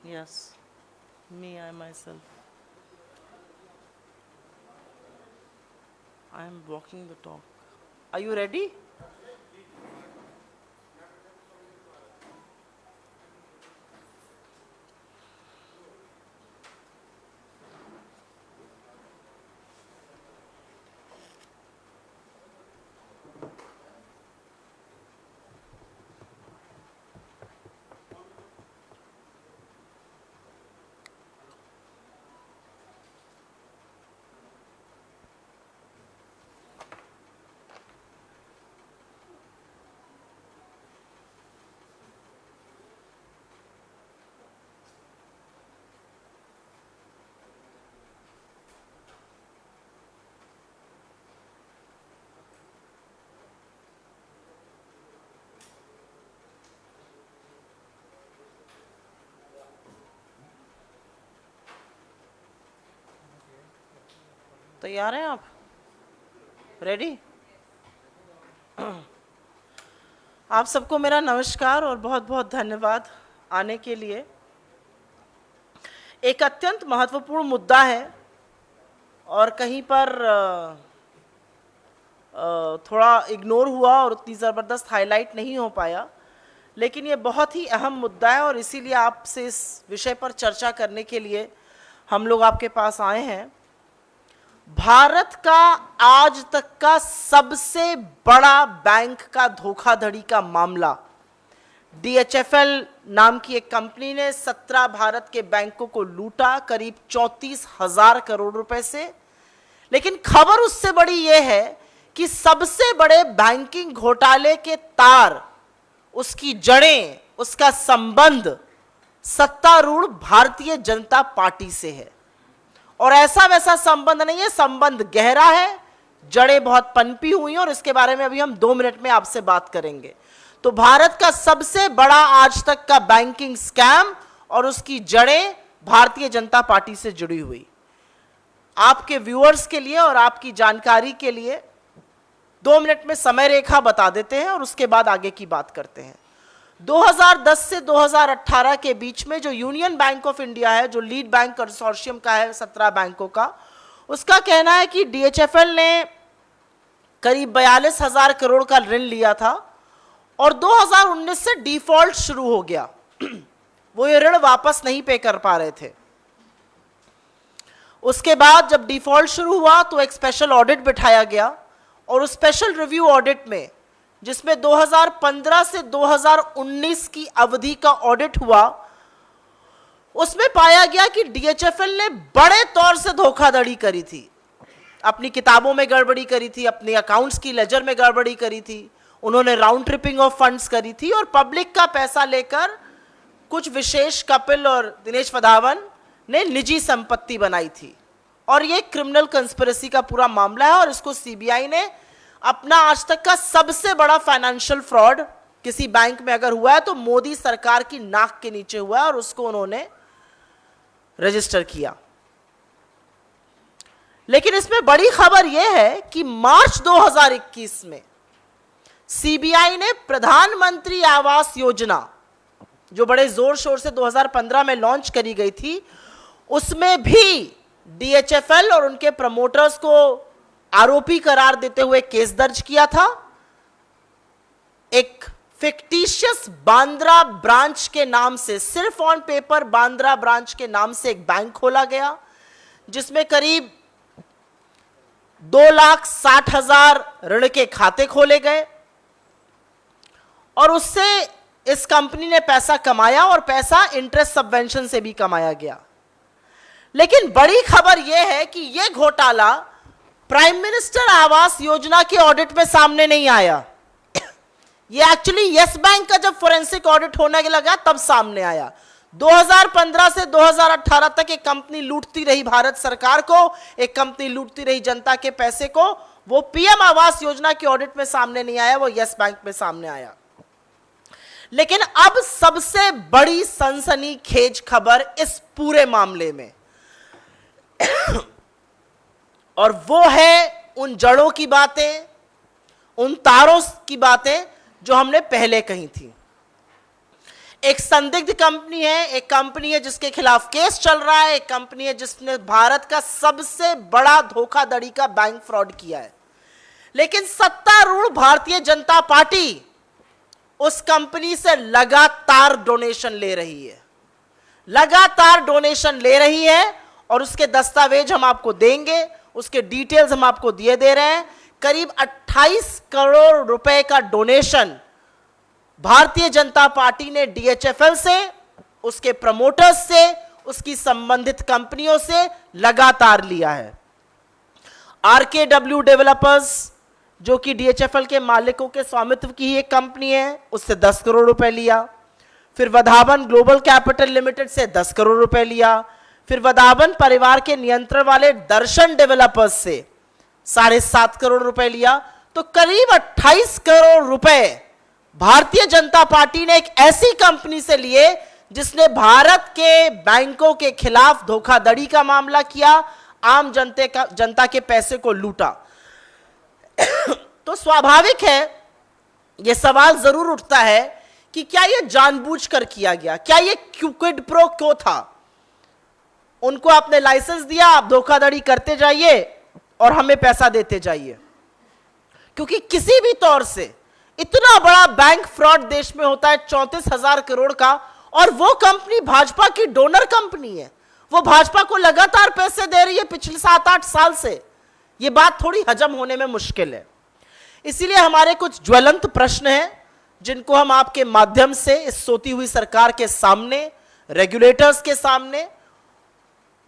Yes, me, I myself. I am walking the talk. Are you ready? तैयार हैं आप? Ready? आप सबको मेरा नमस्कार और बहुत बहुत धन्यवाद आने के लिए। एक अत्यंत महत्वपूर्ण मुद्दा है और कहीं पर थोड़ा इग्नोर हुआ और उतनी ज़बरदस्त हाईलाइट नहीं हो पाया, लेकिन ये बहुत ही अहम मुद्दा है और इसीलिए आपसे इस विषय पर चर्चा करने के लिए हम लोग आपके पास आए हैं। भारत का आज तक का सबसे बड़ा बैंक का धोखाधड़ी का मामला, DHFL नाम की एक कंपनी ने 17 भारत के बैंकों को लूटा करीब 34,000 करोड़ रुपए से। लेकिन खबर उससे बड़ी यह है कि सबसे बड़े बैंकिंग घोटाले के तार, उसकी जड़ें, उसका संबंध सत्तारूढ़ भारतीय जनता पार्टी से है। और ऐसा वैसा संबंध नहीं है, संबंध गहरा है, जड़ें बहुत पनपी हुई हैं और इसके बारे में अभी हम 2 मिनट में आपसे बात करेंगे। तो भारत का सबसे बड़ा आज तक का बैंकिंग स्कैम और उसकी जड़ें भारतीय जनता पार्टी से जुड़ी हुई। आपके व्यूअर्स के लिए और आपकी जानकारी के लिए 2 मिनट में समय रेखा बता देते हैं और उसके बाद आगे की बात करते हैं। 2010 से 2018 के बीच में जो यूनियन बैंक ऑफ इंडिया है, जो लीड बैंक कंसोर्शियम का है 17 बैंकों का, उसका कहना है कि DHFL ने करीब 42,000 करोड़ का ऋण लिया था और 2019 से डिफॉल्ट शुरू हो गया। वो ये ऋण वापस नहीं पे कर पा रहे थे। उसके बाद जब डिफॉल्ट शुरू हुआ तो एक स्पेशल ऑडिट बिठाया गया और उस स्पेशल रिव्यू ऑडिट में, जिसमें 2015 से 2019 की अवधि का ऑडिट हुआ, उसमें पाया गया कि DHFL ने बड़े तौर से धोखाधड़ी करी थी। अपनी किताबों में गड़बड़ी करी थी, अपने अकाउंट्स की लेजर में गड़बड़ी करी थी, उन्होंने राउंड ट्रिपिंग ऑफ फंड्स करी थी और पब्लिक का पैसा लेकर कुछ विशेष कपिल और दिनेश वधावन ने निजी संपत्ति बनाई थी। और ये क्रिमिनल कंस्पिरेसी का पूरा मामला है और इसको CBI ने अपना आज तक का सबसे बड़ा फाइनेंशियल फ्रॉड किसी बैंक में अगर हुआ है तो मोदी सरकार की नाक के नीचे हुआ है और उसको उन्होंने रजिस्टर किया। लेकिन इसमें बड़ी खबर यह है कि मार्च 2021 में CBI ने प्रधानमंत्री आवास योजना, जो बड़े जोर शोर से 2015 में लॉन्च करी गई थी, उसमें भी DHFL और उनके प्रमोटर्स को आरोपी करार देते हुए केस दर्ज किया था। एक फिक्टिशियस बांद्रा ब्रांच के नाम से, सिर्फ ऑन पेपर बांद्रा ब्रांच के नाम से एक बैंक खोला गया, जिसमें करीब 2,60,000 ऋण के खाते खोले गए और उससे इस कंपनी ने पैसा कमाया और पैसा इंटरेस्ट सबवेंशन से भी कमाया गया। लेकिन बड़ी खबर यह है कि यह घोटाला प्राइम मिनिस्टर आवास योजना के ऑडिट में सामने नहीं आया। ये एक्चुअली यस बैंक का जब फोरेंसिक ऑडिट होने लगा तब सामने आया। 2015 से 2018 तक एक कंपनी लूटती रही भारत सरकार को, एक कंपनी लूटती रही जनता के पैसे को। वो PM आवास योजना के ऑडिट में सामने नहीं आया, वो यस बैंक में सामने आया। लेकिन अब सबसे बड़ी सनसनीखेज खबर इस पूरे मामले में और वो है उन जड़ों की बातें, उन तारों की बातें जो हमने पहले कही थी। एक संदिग्ध कंपनी है, एक कंपनी है जिसके खिलाफ केस चल रहा है, एक कंपनी है जिसने भारत का सबसे बड़ा धोखाधड़ी का बैंक फ्रॉड किया है। लेकिन सत्तारूढ़ भारतीय जनता पार्टी उस कंपनी से लगातार डोनेशन ले रही है, लगातार डोनेशन ले रही है, और उसके दस्तावेज हम आपको देंगे, उसके डिटेल्स हम आपको दिए दे रहे हैं। करीब 28 करोड़ रुपए का डोनेशन भारतीय जनता पार्टी ने डीएचएफएल से, उसके प्रमोटर्स से, उसकी संबंधित कंपनियों से लगातार लिया है। आरकेडब्ल्यू डेवलपर्स, जो कि डीएचएफएल के मालिकों के स्वामित्व की ही एक कंपनी है, उससे 10 करोड़ रुपए लिया। फिर वधावन ग्लोबल कैपिटल लिमिटेड से 10 करोड़ रुपए लिया। फिर वधावन परिवार के नियंत्रण वाले दर्शन डेवलपर्स से 7.5 करोड़ रुपए लिया। तो करीब 28 करोड़ रुपए भारतीय जनता पार्टी ने एक ऐसी कंपनी से लिए जिसने भारत के बैंकों के खिलाफ धोखाधड़ी का मामला किया, आम जनता के पैसे को लूटा। तो स्वाभाविक है, यह सवाल जरूर उठता है कि क्या यह जानबूझकर किया गया, क्या यह क्विड प्रो क्यो था। उनको आपने लाइसेंस दिया, आप धोखाधड़ी करते जाइए और हमें पैसा देते जाइए। क्योंकि किसी भी तौर से इतना बड़ा बैंक फ्रॉड देश में होता है 34,000 करोड़ का, और वो कंपनी भाजपा की डोनर कंपनी है, वो भाजपा को लगातार पैसे दे रही है पिछले 7-8 साल से। ये बात थोड़ी हजम होने में मुश्किल है। इसीलिए हमारे कुछ ज्वलंत प्रश्न हैं जिनको हम आपके माध्यम से इस सोती हुई सरकार के सामने, रेगुलेटर्स के सामने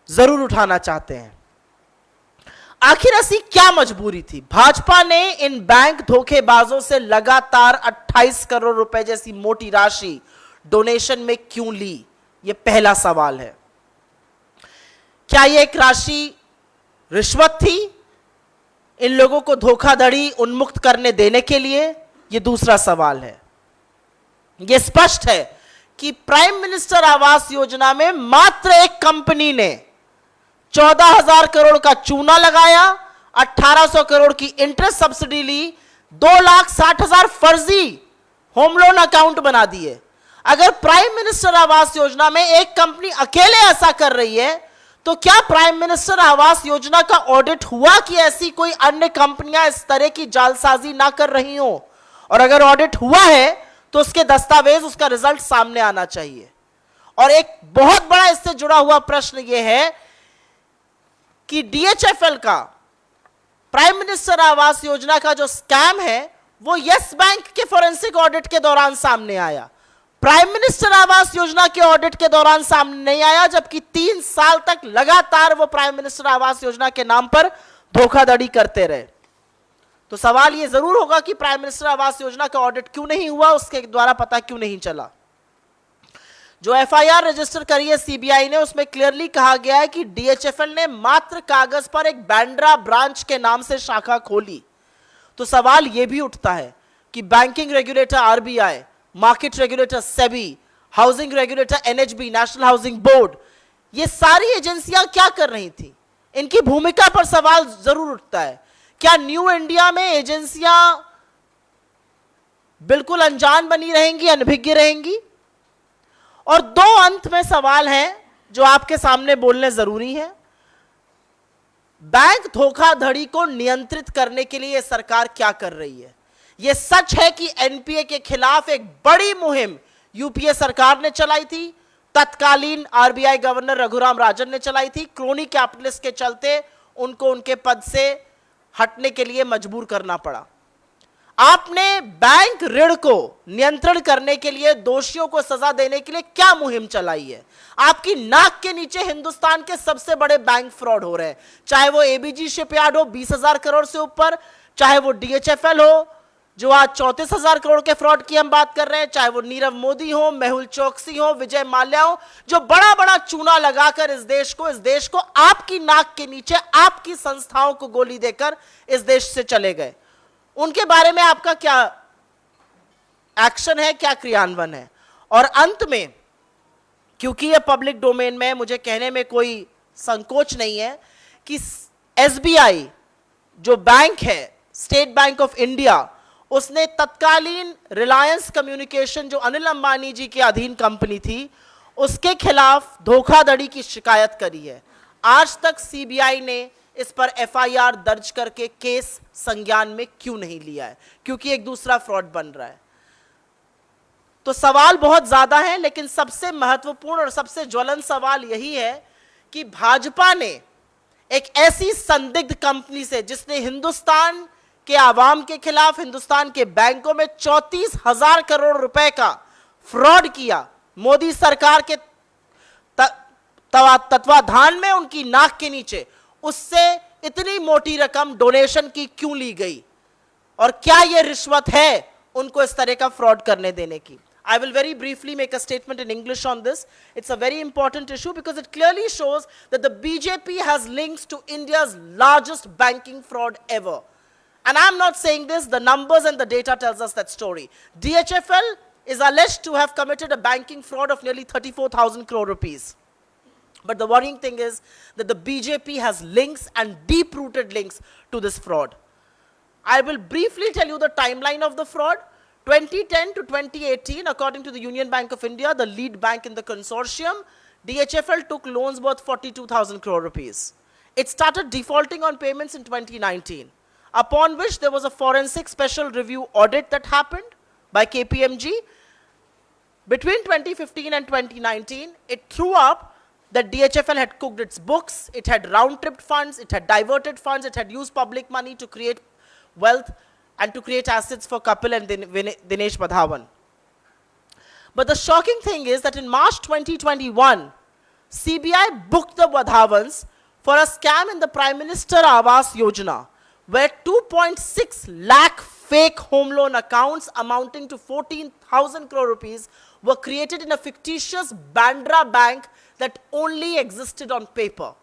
जरूर उठाना चाहते हैं। आखिर ऐसी क्या मजबूरी थी? भाजपा ने इन बैंक धोखेबाजों से लगातार 28 करोड़ रुपए जैसी मोटी राशि डोनेशन में क्यों ली? यह पहला सवाल है। क्या यह एक राशि रिश्वत थी इन लोगों को धोखाधड़ी उन्मुक्त करने देने के लिए? यह दूसरा सवाल है। यह स्पष्ट है कि प्राइम मिनिस्टर आवास योजना में मात्र एक कंपनी ने 14,000 करोड़ का चूना लगाया, 1,800 करोड़ की इंटरेस्ट सब्सिडी ली, 2,60,000 फर्जी होम लोन अकाउंट बना दिए। अगर प्राइम मिनिस्टर आवास योजना में एक कंपनी अकेले ऐसा कर रही है, तो क्या प्राइम मिनिस्टर आवास योजना का ऑडिट हुआ कि ऐसी कोई अन्य कंपनियां इस तरह की जालसाजी ना कर रही हो? और अगर ऑडिट हुआ है तो उसके दस्तावेज, उसका रिजल्ट सामने आना चाहिए। और एक बहुत बड़ा इससे जुड़ा हुआ प्रश्न यह है कि डीएचएफएल का प्राइम मिनिस्टर आवास योजना का जो स्कैम है वो यस बैंक के फोरेंसिक ऑडिट के दौरान सामने आया। प्राइम मिनिस्टर आवास योजना के ऑडिट के दौरान सामने नहीं आया, जबकि 3 साल तक लगातार वो प्राइम मिनिस्टर आवास योजना के नाम पर धोखाधड़ी करते रहे। तो सवाल ये जरूर होगा कि प्राइम मिनिस्टर आवास योजना का ऑडिट क्यों नहीं हुआ, उसके द्वारा पता क्यों नहीं चला। जो एफआईआर रजिस्टर करी है सीबीआई ने, उसमें क्लियरली कहा गया है कि डीएचएफएल ने मात्र कागज पर एक बांद्रा ब्रांच के नाम से शाखा खोली। तो सवाल यह भी उठता है कि banking regulator RBI, market regulator SEBI, housing regulator NHB, national housing board, ये सारी एजेंसियां क्या कर रही थी? इनकी भूमिका पर सवाल जरूर उठता है। क्या न्यू इंडिया में एजेंसियां बिल्कुल अनजान बनी रहेंगी, अनभिज्ञ रहेंगी? और 2 अंत में सवाल हैं जो आपके सामने बोलने जरूरी है। बैंक धोखाधड़ी को नियंत्रित करने के लिए सरकार क्या कर रही है? यह सच है कि एनपीए के खिलाफ एक बड़ी मुहिम यूपीए सरकार ने चलाई थी, तत्कालीन आरबीआई गवर्नर रघुराम राजन ने चलाई थी। क्रोनी कैपिटलिस्ट के चलते उनको उनके पद से हटने के लिए मजबूर करना पड़ा। आपने बैंक ऋण को नियंत्रण करने के लिए, दोषियों को सजा देने के लिए क्या मुहिम चलाई है? आपकी नाक के नीचे हिंदुस्तान के सबसे बड़े बैंक फ्रॉड हो रहे हैं, चाहे वो एबीजी शिपयार्ड हो 20,000 करोड़ से ऊपर, चाहे वो डीएचएफएल हो जो आज 34,000 करोड़ के फ्रॉड की हम बात कर रहे हैं, चाहे वो नीरव मोदी हो, मेहुल चोकसी हो, विजय माल्या हो, जो बड़ा बड़ा चूना लगाकर इस देश को आपकी नाक के नीचे, आपकी संस्थाओं को गोली देकर इस देश से चले गए। उनके बारे में आपका क्या एक्शन है, क्या क्रियान्वयन है? और अंत में, क्योंकि यह पब्लिक डोमेन में, मुझे कहने में कोई संकोच नहीं है कि एसबीआई जो बैंक है, स्टेट बैंक ऑफ इंडिया, उसने तत्कालीन रिलायंस कम्युनिकेशन जो अनिल अंबानी जी के अधीन कंपनी थी, उसके खिलाफ धोखाधड़ी की शिकायत करी है। आज तक सीबीआई ने इस पर एफआईआर दर्ज करके केस संज्ञान में क्यों नहीं लिया है? क्योंकि एक दूसरा फ्रॉड बन रहा है। तो सवाल बहुत ज्यादा है, लेकिन सबसे महत्वपूर्ण और सबसे ज्वलन सवाल यही है कि भाजपा ने एक ऐसी संदिग्ध कंपनी से, जिसने हिंदुस्तान के आवाम के खिलाफ हिंदुस्तान के बैंकों में 34,000 करोड़ रुपए का फ्रॉड किया, मोदी सरकार के तत्वाधान में उनकी नाक के नीचे, उससे इतनी मोटी रकम डोनेशन की क्यों ली गई? और क्या यह रिश्वत है उनको इस तरह का फ्रॉड करने देने की? I will very briefly make a statement in English on this. It's a very important issue because it clearly shows that the BJP has links to India's largest banking fraud ever. And I'm not saying this, the numbers and the data tells us that story. DHFL is alleged to have committed a banking fraud of nearly 34,000 crore rupees. But the worrying thing is that the BJP has links and deep-rooted links to this fraud. I will briefly tell you the timeline of the fraud. 2010 to 2018, according to the Union Bank of India, the lead bank in the consortium, DHFL took loans worth 42,000 crore rupees. It started defaulting on payments in 2019, upon which there was a forensic special review audit that happened by KPMG. Between 2015 and 2019, it threw up that DHFL had cooked its books, it had round-tripped funds, it had diverted funds, it had used public money to create wealth and to create assets for Kapil and Dinesh Madhavan. But the shocking thing is that in March 2021, CBI booked the Madhavans for a scam in the Prime Minister Awas Yojana, where 2.6 lakh fake home loan accounts amounting to 14,000 crore rupees were created in a fictitious Bandra bank that only existed on paper.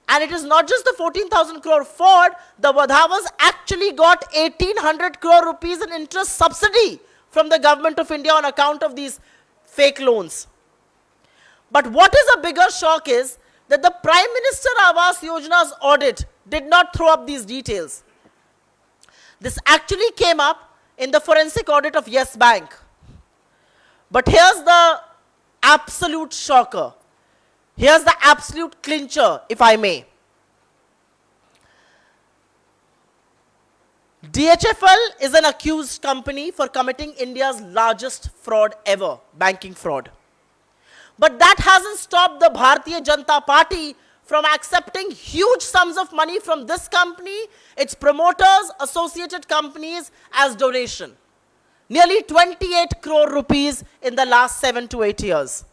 And it is not just the 14,000 crore fraud, the Madhavans actually got 1,800 crore rupees in interest subsidy from the government of India on account of these fake loans. But what is a bigger shock is that the Prime Minister Awas Yojana's audit did not throw up these details. This actually came up in the forensic audit of Yes Bank. But here's the absolute shocker. Here's the absolute clincher, if I may. DHFL is an accused company for committing India's largest fraud ever, banking fraud. But that hasn't stopped the Bharatiya Janata Party from accepting huge sums of money from this company, its promoters, associated companies as donation. Nearly 28 crore rupees in the last 7 to 8 years.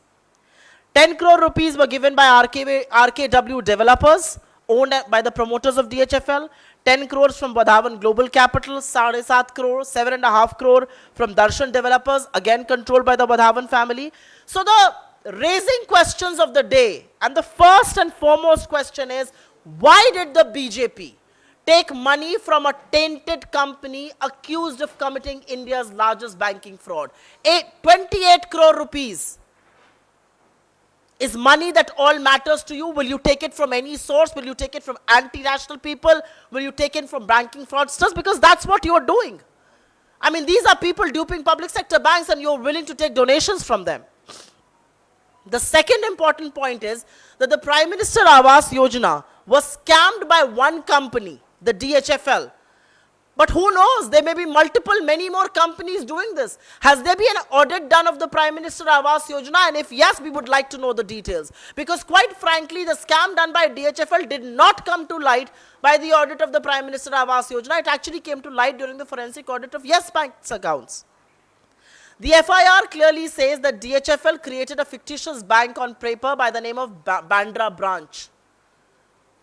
10 crore rupees were given by RKW developers, owned by the promoters of DHFL. 10 crores from Madhavan Global Capital, 7.5 crore, 7.5 crore from Darshan developers, again controlled by the Madhavan family. So the raising questions of the day, and the first and foremost question is, why did the BJP take money from a tainted company accused of committing India's largest banking fraud? 28 crore rupees. Is money that all matters to you? Will you take it from any source? Will you take it from anti-national people? Will you take it from banking fraudsters? Because that's what you're doing. I mean, these are people duping public sector banks and you're willing to take donations from them. The second important point is that the Prime Minister Awas Yojana was scammed by one company, the DHFL. But who knows, there may be many more companies doing this. Has there been an audit done of the Prime Minister Awas Yojana? And if yes, we would like to know the details. Because quite frankly, the scam done by DHFL did not come to light by the audit of the Prime Minister Awas Yojana. It actually came to light during the forensic audit of Yes Bank's accounts. The FIR clearly says that DHFL created a fictitious bank on paper by the name of Bandra branch.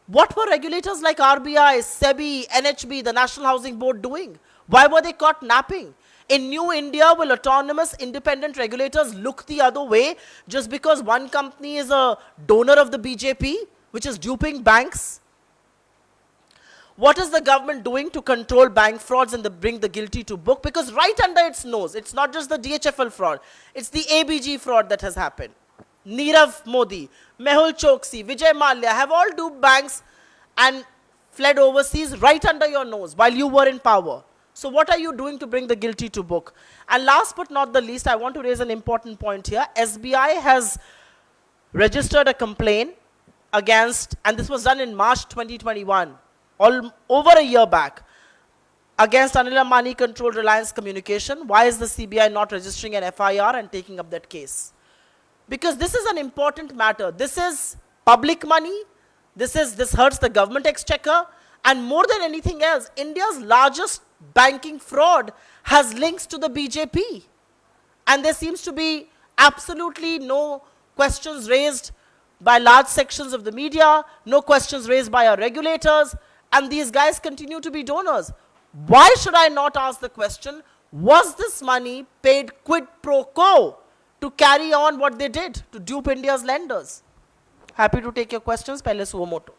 What were regulators like RBI, SEBI, NHB, the National Housing Board doing? Why were they caught napping? In New India, will autonomous independent regulators look the other way just because one company is a donor of the BJP, which is duping banks? What is the government doing to control bank frauds and bring the guilty to book? Because right under its nose, it's not just the DHFL fraud, it's the ABG fraud that has happened. Nirav Modi, Mehul Choksi, Vijay Mallya have all duped banks and fled overseas right under your nose while you were in power. So what are you doing to bring the guilty to book? And last but not the least, I want to raise an important point here. SBI has registered a complaint against, and this was done in March 2021, over a year back, against Anil Ambani controlled Reliance Communication. Why is the CBI not registering an FIR and taking up that case? Because this is an important matter. This is public money. This hurts the government exchequer. And more than anything else, India's largest banking fraud has links to the BJP. And there seems to be absolutely no questions raised by large sections of the media, no questions raised by our regulators, and these guys continue to be donors. Why should I not ask the question, was this money paid quid pro quo to carry on what they did, to dupe India's lenders? Happy to take your questions. Pehle Suomoto.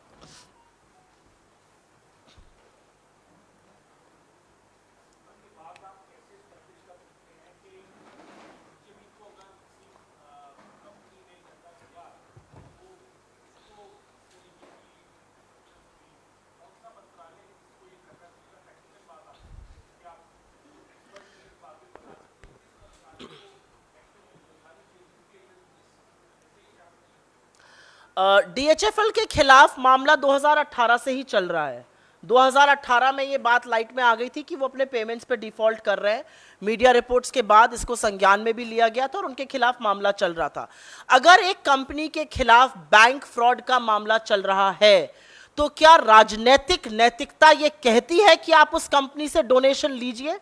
DHFL के खिलाफ मामला 2018 से ही चल रहा है। 2018 में ये बात लाइट में आ गई थी कि वो अपने पेमेंट्स पे डिफॉल्ट कर रहे हैं। मीडिया रिपोर्ट्स के बाद इसको संज्ञान में भी लिया गया था और उनके खिलाफ मामला चल रहा था। अगर एक कंपनी के खिलाफ बैंक फ्रॉड का मामला चल रहा है तो क्या राजनीतिक नैतिकता ये कहती है कि आप उस कंपनी से डोनेशन लीजिए?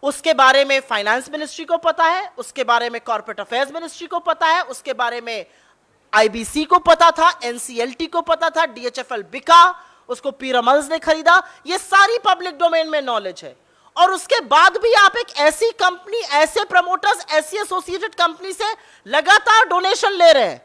उसके बारे में फाइनेंस मिनिस्ट्री को पता है, उसके बारे में कॉर्पोरेट अफेयर्स मिनिस्ट्री को पता है, उसके बारे में आईबीसी को पता था, एनसीएलटी को पता था, डीएचएफएल बिका, उसको पीरामल्स ने खरीदा, ये सारी पब्लिक डोमेन में नॉलेज है। और उसके बाद भी आप एक ऐसी कंपनी, ऐसे प्रमोटर्स, ऐसी एसोसिएटेड कंपनी से लगातार डोनेशन ले रहे हैं,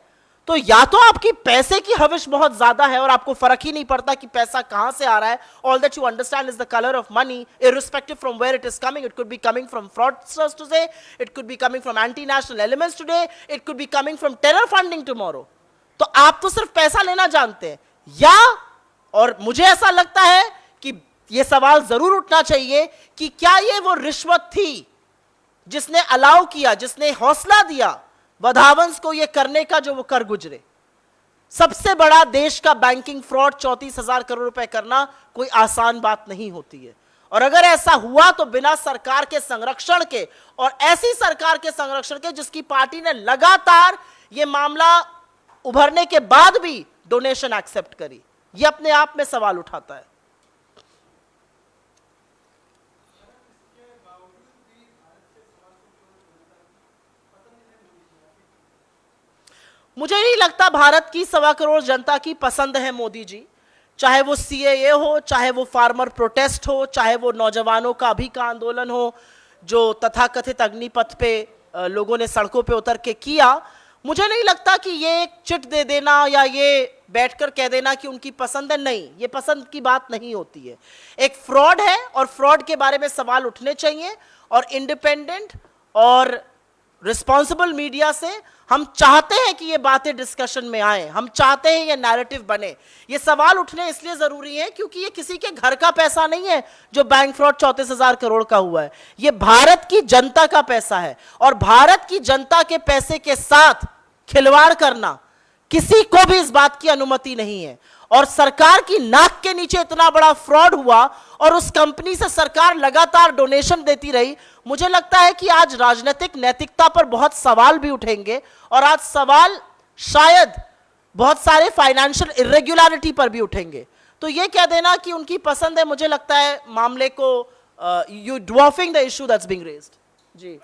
तो या तो आपकी पैसे की हविश बहुत ज्यादा है और आपको फर्क ही नहीं पड़ता कि पैसा कहां से आ रहा है। All that you understand is the colour of money, irrespective from where it is coming. It could be coming from fraudsters today, it could be coming from anti-national elements today, it could be coming from terror funding tomorrow. तो आप तो सिर्फ पैसा लेना जानते हैं, या और मुझे ऐसा लगता है कि यह सवाल जरूर उठना चाहिए कि क्या ये वो रिश्वत थी जिसने अलाउ किया, जिसने हौसला दिया वधावंश को ये करने का जो वो कर गुजरे। सबसे बड़ा देश का बैंकिंग फ्रॉड 34,000 करोड़ रुपए करना कोई आसान बात नहीं होती है, और अगर ऐसा हुआ तो बिना सरकार के संरक्षण के, और ऐसी सरकार के संरक्षण के जिसकी पार्टी ने लगातार ये मामला उभरने के बाद भी डोनेशन एक्सेप्ट करी, ये अपने आप में सवाल उठाता है। मुझे नहीं लगता भारत की 1.25 करोड़ जनता की पसंद है मोदी जी, चाहे वो सीएए हो, चाहे वो फार्मर प्रोटेस्ट हो, चाहे वो नौजवानों का अभी का आंदोलन हो जो तथाकथित अग्निपथ पे लोगों ने सड़कों पे उतर के किया। मुझे नहीं लगता कि ये एक चिट दे देना या ये बैठकर कह देना कि उनकी पसंद है, नहीं, ये पसंद की बात नहीं होती है। एक फ्रॉड है और फ्रॉड के बारे में सवाल उठने चाहिए, और इंडिपेंडेंट और रिस्पॉन्सिबल मीडिया से हम चाहते हैं कि ये बातें डिस्कशन में आए, हम चाहते हैं ये नैरेटिव बने। ये सवाल उठने इसलिए जरूरी है क्योंकि ये किसी के घर का पैसा नहीं है जो बैंक फ्रॉड 34,000 करोड़ का हुआ है, ये भारत की जनता का पैसा है, और भारत की जनता के पैसे के साथ खिलवाड़ करना किसी को भी इस बात की अनुमति नहीं है। और सरकार की नाक के नीचे इतना बड़ा फ्रॉड हुआ और उस कंपनी से सरकार लगातार डोनेशन देती रही। मुझे लगता है कि आज राजनीतिक नैतिकता पर बहुत सवाल भी उठेंगे, और आज सवाल शायद बहुत सारे फाइनेंशियल इरेगुलरिटी पर भी उठेंगे। तो ये कह देना कि उनकी पसंद है, मुझे लगता है मामले को you dwarfing the issue that's being raised. जी,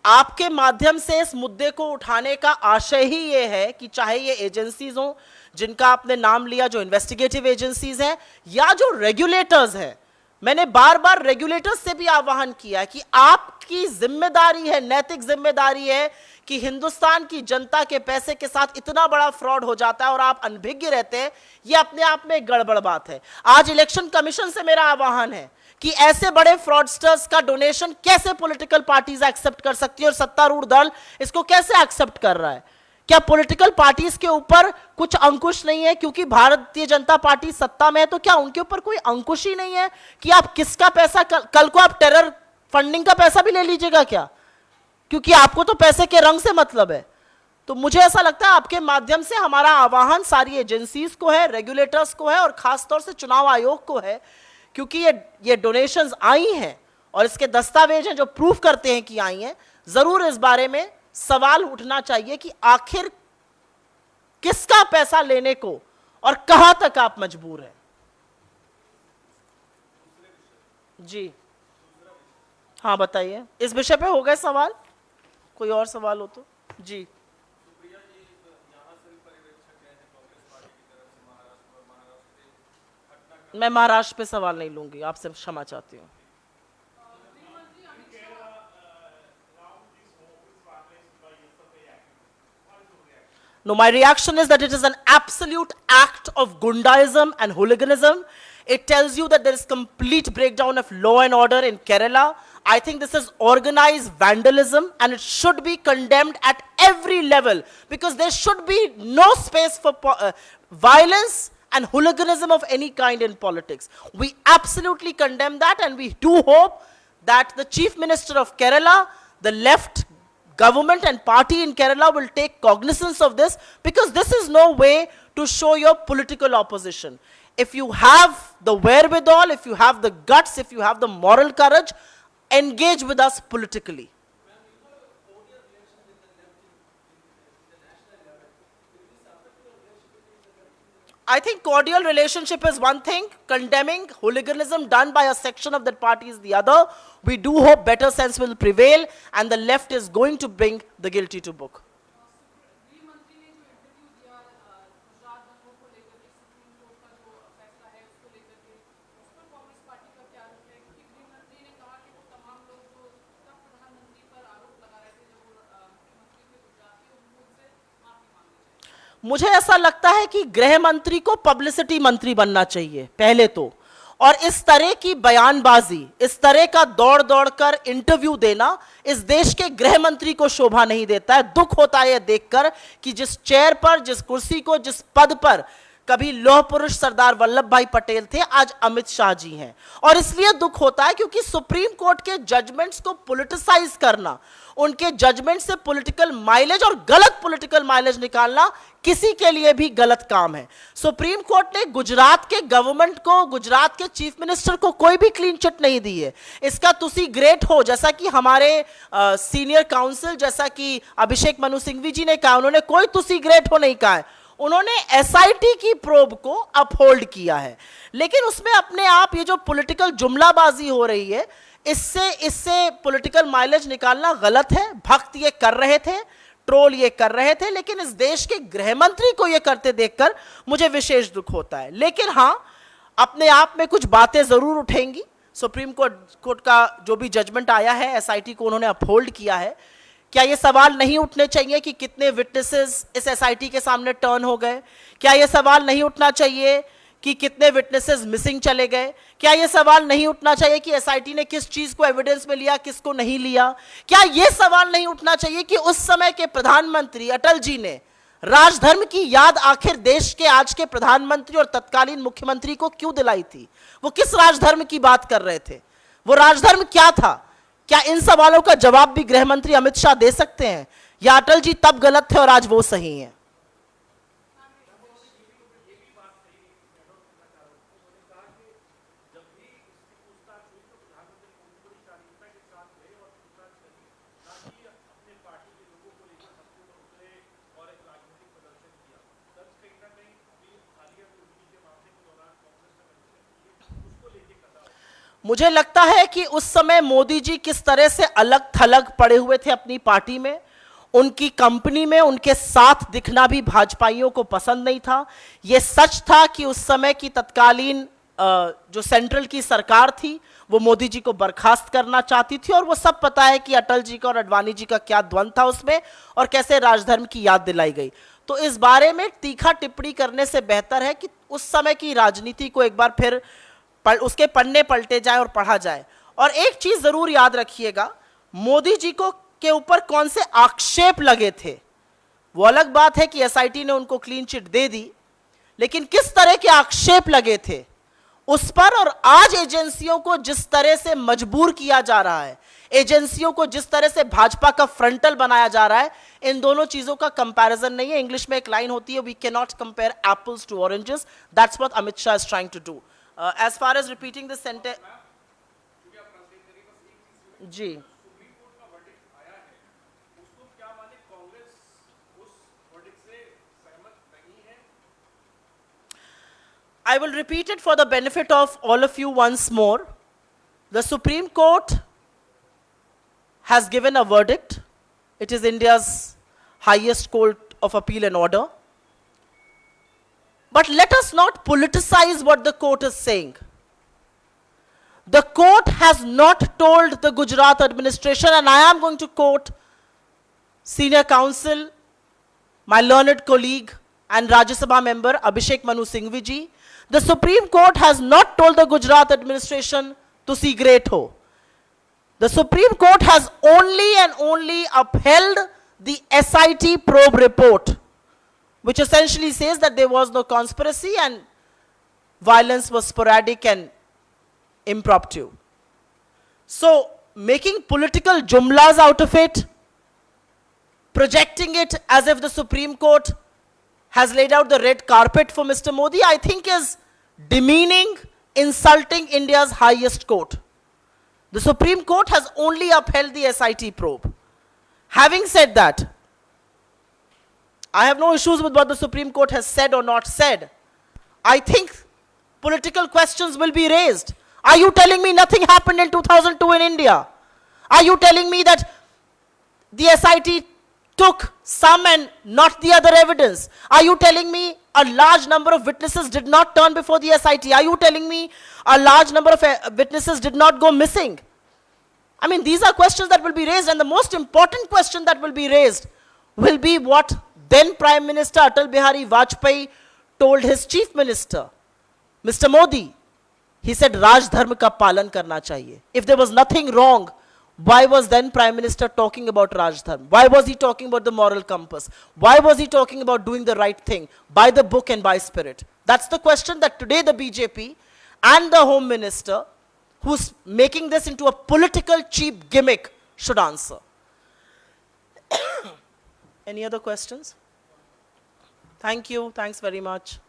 आपके माध्यम से इस मुद्दे को उठाने का आशय ही ये है कि चाहे ये एजेंसीज हों जिनका आपने नाम लिया, जो इन्वेस्टिगेटिव एजेंसीज हैं, या जो रेगुलेटर्स हैं, मैंने बार बार रेगुलेटर्स से भी आह्वान किया कि आपकी जिम्मेदारी है, नैतिक जिम्मेदारी है कि हिंदुस्तान की जनता के पैसे के साथ इतना बड़ा फ्रॉड हो जाता है और आप अनभिज्ञ रहते हैं, यह अपने आप में एक गड़बड़ बात है। आज इलेक्शन कमीशन से मेरा आह्वान है कि ऐसे बड़े फ्रॉडस्टर्स का डोनेशन कैसे पॉलिटिकल पार्टीज एक्सेप्ट कर सकती है और सत्तारूढ़ दल इसको कैसे एक्सेप्ट कर रहा है? क्या पॉलिटिकल पार्टीज के ऊपर कुछ अंकुश नहीं है? क्योंकि भारतीय जनता पार्टी सत्ता में है तो क्या उनके ऊपर कोई अंकुश ही नहीं है कि आप किसका पैसा, कल को आप टेरर फंडिंग का पैसा भी ले लीजिएगा क्या? क्योंकि आपको तो पैसे के रंग से मतलब है। तो मुझे ऐसा लगता है आपके माध्यम से हमारा आह्वान सारी एजेंसीज को है, रेगुलेटर्स को है और खासतौर से चुनाव आयोग को है, क्योंकि ये डोनेशंस आई हैं और इसके दस्तावेज हैं जो प्रूफ करते हैं कि आई हैं। जरूर इस बारे में सवाल उठना चाहिए कि आखिर किसका पैसा लेने को और कहां तक आप मजबूर हैं। जी हाँ बताइए, इस विषय पे हो गए सवाल, कोई और सवाल हो तो? जी मैं महाराष्ट्र पे सवाल नहीं लूंगी, आपसे क्षमा चाहती हूँ। No, my reaction is that it is an absolute act of gundaism and hooliganism. It tells you that there is complete breakdown of law and order in Kerala. I think this is organized vandalism and it should be condemned at every level, because there should be no space for violence and hooliganism of any kind in politics. We absolutely condemn that, and we do hope that the Chief Minister of Kerala, the left government and party in Kerala will take cognizance of this, because this is no way to show your political opposition. If you have the wherewithal, if you have the guts, if you have the moral courage, engage with us politically. I think cordial relationship is one thing, condemning hooliganism done by a section of that party is the other. We do hope better sense will prevail and the left is going to bring the guilty to book. मुझे ऐसा लगता है कि गृह मंत्री को publicity मंत्री बनना चाहिए पहले तो, और इस तरह की बयानबाजी, इस तरह का दौड़ दौड़ कर इंटरव्यू देना इस देश के गृह मंत्री को शोभा नहीं देता है। दुख होता है यह देखकर कि जिस चेयर पर, जिस कुर्सी को, जिस पद पर कभी लौह पुरुष सरदार वल्लभ भाई पटेल थे, आज अमित शाह जी हैं। और इसलिए दुख होता है क्योंकि सुप्रीम कोर्ट के जजमेंट्स को पॉलिटिसाइज करना, उनके जजमेंट से पॉलिटिकल माइलेज और गलत पॉलिटिकल माइलेज निकालना किसी के लिए भी गलत काम है। सुप्रीम कोर्ट ने गुजरात के गवर्नमेंट को, गुजरात के चीफ मिनिस्टर को कोई भी क्लीन चिट नहीं दी है। इसका तुसी ग्रेट हो, जैसा कि हमारे सीनियर काउंसिल, जैसा कि अभिषेक मनु सिंघवी जी ने कहा, उन्होंने कोई तुसी ग्रेट हो नहीं कहा है, उन्होंने एसआईटी की प्रोब को अपहोल्ड किया है। लेकिन उसमें अपने आप ये जो पॉलिटिकल जुमलाबाजी हो रही है, इससे पॉलिटिकल माइलेज निकालना गलत है। भक्त ये कर रहे थे, ट्रोल ये कर रहे थे, लेकिन इस देश के गृह मंत्री को ये करते देखकर मुझे विशेष दुख होता है। लेकिन हाँ, अपने आप में कुछ बातें जरूर उठेंगी। सुप्रीम कोर्ट का जो भी जजमेंट आया है, एसआईटी को उन्होंने अपहोल्ड किया है। क्या ये सवाल नहीं उठने चाहिए कि कितने विटनेसेस इस एसआईटी के सामने टर्न हो गए? क्या ये सवाल नहीं उठना चाहिए कि कितने विटनेसेस मिसिंग चले गए? क्या ये सवाल नहीं उठना चाहिए कि एसआईटी ने किस चीज को एविडेंस में लिया, किसको नहीं लिया? क्या ये सवाल नहीं उठना चाहिए कि उस समय के प्रधानमंत्री अटल जी ने राजधर्म की याद आखिर देश के आज के प्रधानमंत्री और तत्कालीन मुख्यमंत्री को क्यों दिलाई थी? वो किस राजधर्म की बात कर रहे थे? वो राजधर्म क्या था? क्या इन सवालों का जवाब भी गृह मंत्री अमित शाह दे सकते हैं, या अटल जी तब गलत थे और आज वो सही हैं? मुझे लगता है कि उस समय मोदी जी किस तरह से अलग थलग पड़े हुए थे अपनी पार्टी में, उनकी कंपनी में उनके साथ दिखना भी भाजपाइयों को पसंद नहीं था। यह सच था कि उस समय की तत्कालीन जो सेंट्रल की सरकार थी वो मोदी जी को बर्खास्त करना चाहती थी, और वो सब पता है कि अटल जी का और अडवाणी जी का क्या द्वंद था उसमें और कैसे राजधर्म की याद दिलाई गई। तो इस बारे में तीखा टिप्पणी करने से बेहतर है कि उस समय की राजनीति को एक बार फिर उसके पन्ने पलटे जाए और पढ़ा जाए। और एक चीज जरूर याद रखिएगा, मोदी जी को के ऊपर कौन से आक्षेप लगे थे, वो अलग बात है कि एसआईटी ने उनको क्लीन चिट दे दी, लेकिन किस तरह के आक्षेप लगे थे उस पर, और आज एजेंसियों को जिस तरह से मजबूर किया जा रहा है, एजेंसियों को जिस तरह से भाजपा का फ्रंटल बनाया जा रहा है, इन दोनों चीजों का कंपैरिजन नहीं है। इंग्लिश में एक लाइन होती है, we can not compare apples to oranges, that's what Amit Shah is trying to do. As far as repeating this sentence, जी I will repeat it for the benefit of all of you once more. The Supreme Court has given a verdict. It is India's highest court of appeal and order. But let us not politicize what the court is saying. The court has not told the Gujarat administration, and I am going to quote senior counsel, my learned colleague and Rajya Sabha member Abhishek Manu Singhvi ji, the Supreme Court has not told the Gujarat administration to see great ho. The Supreme Court has only and only upheld the SIT probe report, which essentially says that there was no conspiracy and violence was sporadic and impromptu. So, making political jumlas out of it, projecting it as if the Supreme Court has laid out the red carpet for Mr. Modi, I think is demeaning, insulting India's highest court. The Supreme Court has only upheld the SIT probe. Having said that, I have no issues with what the Supreme Court has said or not said. I think political questions will be raised. Are you telling me nothing happened in 2002 in India? Are you telling me that the SIT took some and not the other evidence? Are you telling me a large number of witnesses did not turn before the SIT? Are you telling me a large number of witnesses did not go missing? I mean, these are questions that will be raised, and the most important question that will be raised will be what then Prime Minister Atal Bihari Vajpayee told his Chief Minister, Mr. Modi. He said, Raj Dharma ka palan karna chahiye. If there was nothing wrong, why was then Prime Minister talking about Raj Dharma? Why was he talking about the moral compass? Why was he talking about doing the right thing by the book and by spirit? That's the question that today the BJP and the Home Minister, who's making this into a political cheap gimmick, should answer. Any other questions? Thank you. Thanks very much.